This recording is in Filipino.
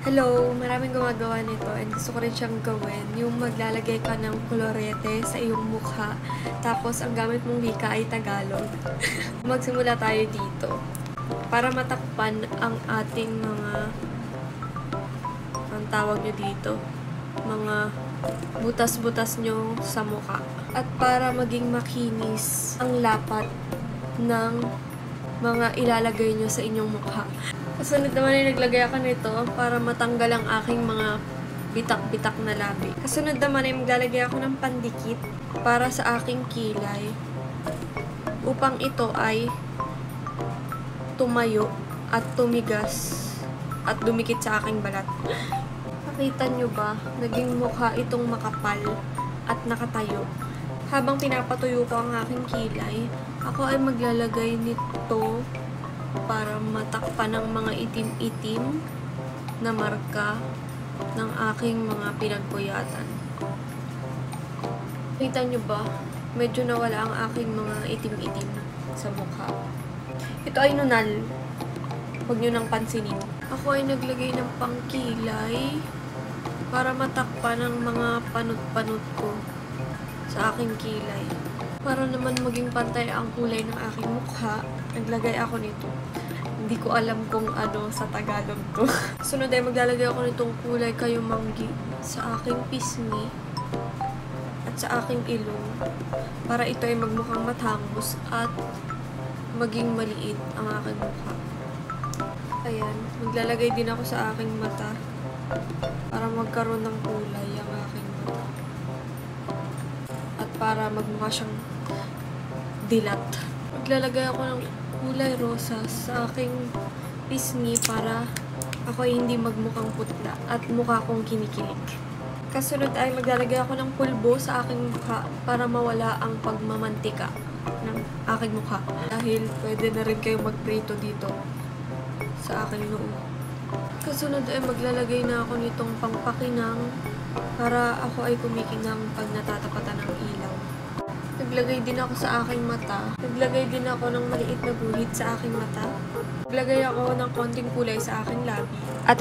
Hello, maraming gumagawa nito and gusto ko rin siyang gawin. Yung maglalagay ka ng kolorete sa iyong mukha, tapos ang gamit mong wika ay Tagalog. Magsimula tayo dito. Para matakpan ang ating ang tawag nyo dito, mga butas-butas nyo sa mukha. At para maging makinis ang lapat ng mga ilalagay nyo sa inyong mukha. Kasunod naman ay naglagay ako nito para matanggal ang aking mga bitak-bitak na labi. Kasunod naman ay maglalagay ako ng pandikit para sa aking kilay upang ito ay tumayo at tumigas at dumikit sa aking balat. Nakita nyo ba? Naging mukha itong makapal at nakatayo. Habang pinapatuyo ko ang aking kilay, ako ay maglalagay nito para matakpan ng mga itim-itim na marka ng aking mga pinagpuyatan. Kita nyo ba? Medyo nawala ang aking mga itim-itim sa mukha. Ito ay nunal. Huwag nyo nang pansinin. Ako ay naglagay ng pangkilay para matakpan ang mga panot-panot ko sa aking kilay. Para naman maging pantay ang kulay ng aking mukha, naglagay ako nito. Hindi ko alam kung ano sa Tagalog to. Sunod ay maglalagay ako nitong kulay kayumanggi sa aking pisngi at sa aking ilong para ito ay magmukhang matangos at maging maliit ang aking mukha. Ayan, maglalagay din ako sa aking mata para magkaroon ng kulay ang aking mata. At para magmukha siyang dilat. Maglalagay ako ng kulay rosas sa aking pisngi para ako ay hindi magmukhang putla at mukha kong kinikilig. Kasunod ay maglalagay ako ng pulbo sa aking mukha para mawala ang pagmamantika ng aking mukha. Dahil pwede na rin kayo magprito dito sa aking noo. Kasunod ay maglalagay na ako nitong pangpakinang para ako ay kumikinang pag natatapatan ng ilaw. Naglagay din ako sa aking mata. Naglagay din ako ng maliit na guhit sa aking mata. Naglagay ako ng konting kulay sa aking labi. At